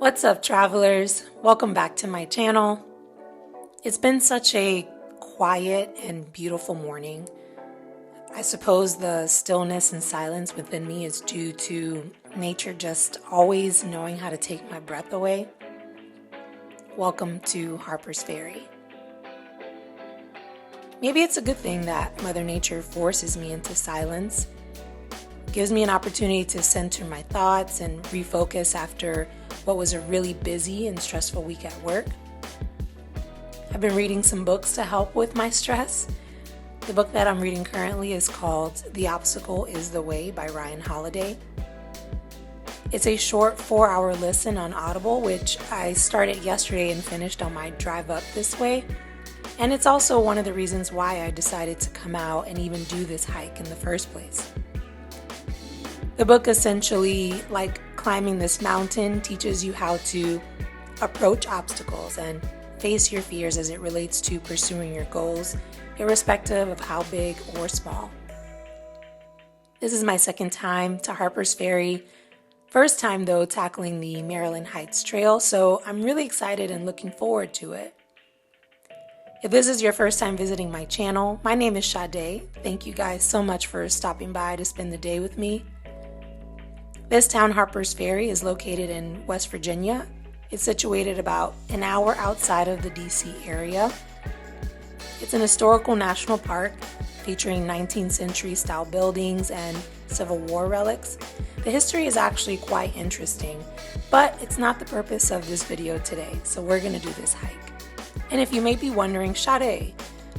What's up, travelers? Welcome back to my channel. It's been such a quiet and beautiful morning. I suppose the stillness and silence within me is due to nature just always knowing how to take my breath away. Welcome to Harpers Ferry. Maybe it's a good thing that Mother Nature forces me into silence. Gives me an opportunity to center my thoughts and refocus after what was a really busy and stressful week at work. I've been reading some books to help with my stress. The book that I'm reading currently is called The Obstacle is the Way by Ryan Holiday. It's a short 4-hour listen on Audible, which I started yesterday and finished on my drive up this way. And it's also one of the reasons why I decided to come out and even do this hike in the first place. The book essentially, like climbing this mountain, teaches you how to approach obstacles and face your fears as it relates to pursuing your goals, irrespective of how big or small. This is my second time to Harpers Ferry. First time, though, tackling the Maryland Heights Trail, so I'm really excited and looking forward to it. If this is your first time visiting my channel, my name is Sade. Thank you guys so much for stopping by to spend the day with me. This town, Harpers Ferry, is located in West Virginia. It's situated about an hour outside of the DC area. It's an historical national park featuring 19th century style buildings and Civil War relics. The history is actually quite interesting, but it's not the purpose of this video today, so we're going to do this hike. And if you may be wondering, Sade,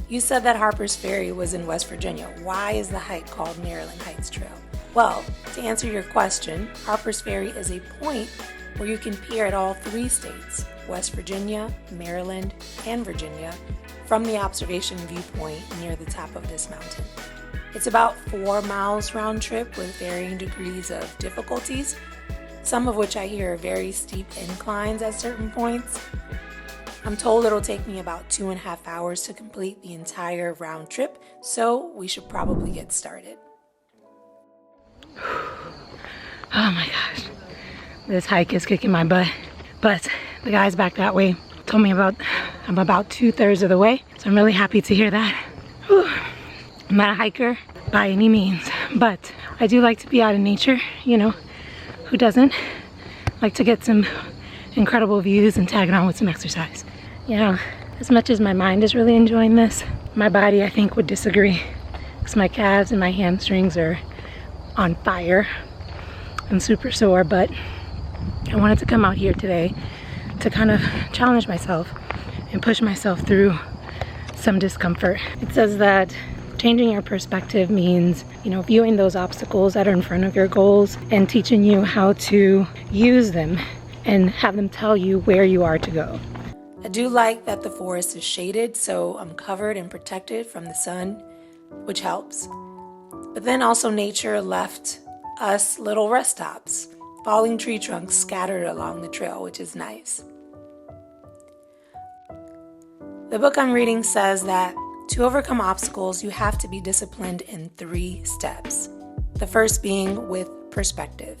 you said that Harpers Ferry was in West Virginia. Why is the hike called Maryland Heights Trail? Well, to answer your question, Harpers Ferry is a point where you can peer at all three states, West Virginia, Maryland, and Virginia, from the observation viewpoint near the top of this mountain. It's about 4 miles round trip with varying degrees of difficulties, some of which I hear are very steep inclines at certain points. I'm told it'll take me about 2.5 hours to complete the entire round trip, so we should probably get started. Oh my gosh, this hike is kicking my butt, but the guys back that way told me I'm about 2/3 of the way, so I'm really happy to hear that. Whew. I'm not a hiker by any means, but I do like to be out in nature, you know, who doesn't? Like to get some incredible views and tag it on with some exercise. You know, as much as my mind is really enjoying this, my body I think would disagree, because my calves and my hamstrings are on fire and super sore, but I wanted to come out here today to kind of challenge myself and push myself through some discomfort. It says that changing your perspective means, you know, viewing those obstacles that are in front of your goals and teaching you how to use them and have them tell you where you are to go. I do like that the forest is shaded, so I'm covered and protected from the sun, which helps. But then also nature left us little rest stops, falling tree trunks scattered along the trail, which is nice. The book I'm reading says that to overcome obstacles, you have to be disciplined in 3 steps. The first being with perspective,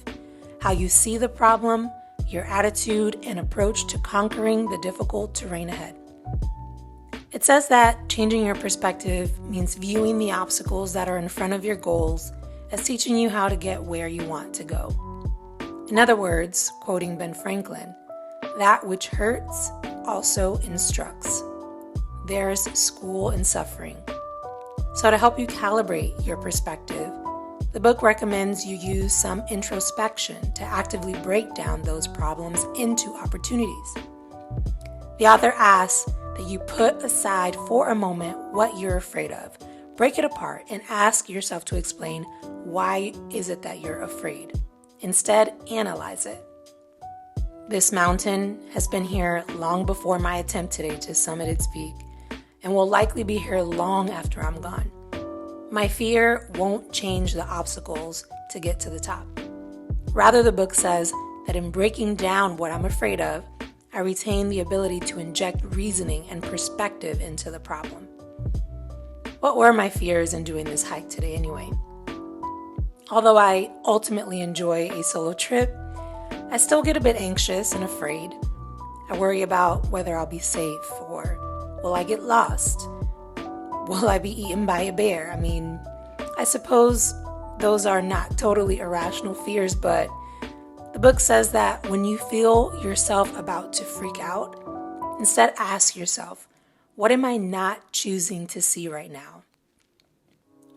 how you see the problem, your attitude and approach to conquering the difficult terrain ahead. It says that changing your perspective means viewing the obstacles that are in front of your goals as teaching you how to get where you want to go. In other words, quoting Ben Franklin, that which hurts also instructs. There's school in suffering. So to help you calibrate your perspective, the book recommends you use some introspection to actively break down those problems into opportunities. The author asks that you put aside for a moment what you're afraid of. Break it apart and ask yourself to explain why is it that you're afraid. Instead, analyze it. This mountain has been here long before my attempt today to summit its peak and will likely be here long after I'm gone. My fear won't change the obstacles to get to the top. Rather, the book says that in breaking down what I'm afraid of, I retain the ability to inject reasoning and perspective into the problem. What were my fears in doing this hike today anyway? Although I ultimately enjoy a solo trip, I still get a bit anxious and afraid. I worry about whether I'll be safe, or will I get lost? Will I be eaten by a bear? I mean, I suppose those are not totally irrational fears, but the book says that when you feel yourself about to freak out, instead ask yourself, what am I not choosing to see right now?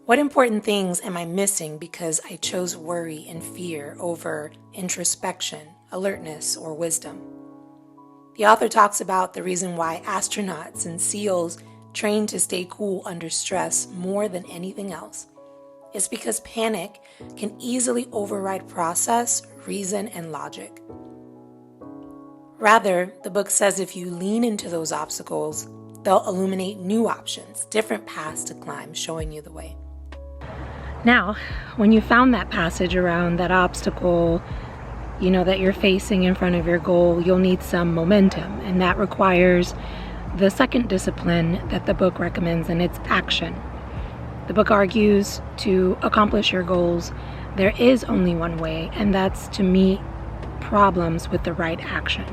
What important things am I missing because I chose worry and fear over introspection, alertness, or wisdom? The author talks about the reason why astronauts and SEALs train to stay cool under stress more than anything else. It's because panic can easily override process, reason, and logic. Rather, the book says if you lean into those obstacles, they'll illuminate new options, different paths to climb, showing you the way. Now, when you found that passage around that obstacle, that you're facing in front of your goal, you'll need some momentum, and that requires the second discipline that the book recommends, and it's action. The book argues to accomplish your goals, there is only one way, and that's to meet problems with the right action.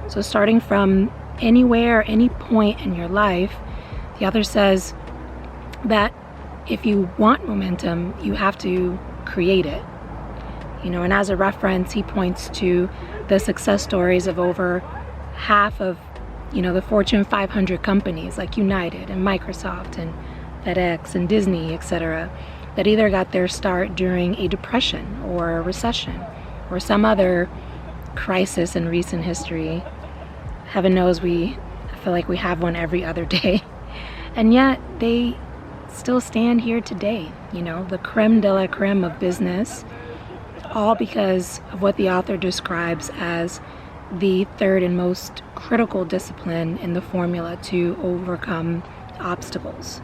So starting from anywhere, any point in your life, the author says that if you want momentum, you have to create it. And as a reference, he points to the success stories of over half of, the Fortune 500 companies like United and Microsoft and FedEx and Disney, etc., that either got their start during a depression or a recession or some other crisis in recent history. Heaven knows I feel like we have one every other day. And yet they still stand here today, the creme de la creme of business, all because of what the author describes as the third and most critical discipline in the formula to overcome obstacles,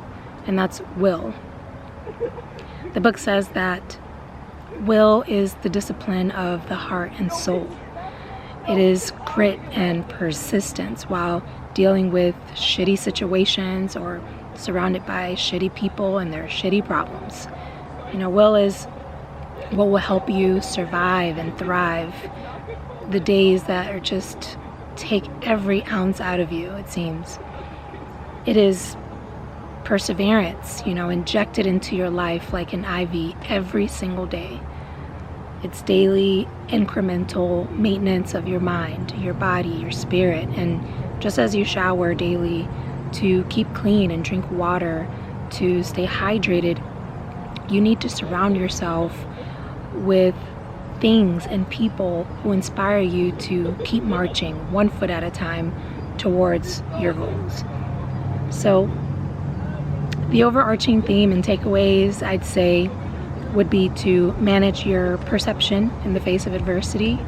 and that's will. The book says that will is the discipline of the heart and soul. It is grit and persistence while dealing with shitty situations or surrounded by shitty people and their shitty problems. Will is what will help you survive and thrive the days that are just take every ounce out of you, it seems. It is perseverance, injected into your life like an IV every single day. It's daily incremental maintenance of your mind, your body, your spirit, and just as you shower daily to keep clean and drink water, to stay hydrated, you need to surround yourself with things and people who inspire you to keep marching one foot at a time towards your goals. So the overarching theme and takeaways, I'd say, would be to manage your perception in the face of adversity.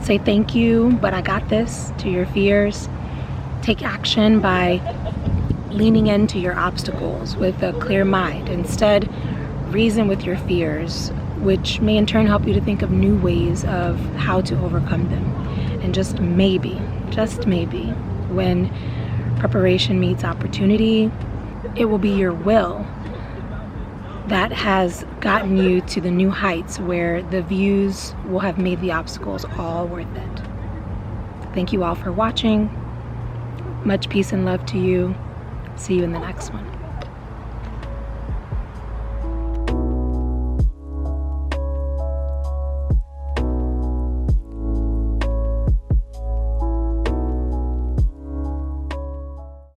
Say thank you, but I got this, to your fears. Take action by leaning into your obstacles with a clear mind. Instead, reason with your fears, which may in turn help you to think of new ways of how to overcome them. And just maybe, when preparation meets opportunity, it will be your will that has gotten you to the new heights where the views will have made the obstacles all worth it. Thank you all for watching. Much peace and love to you. See you in the next one.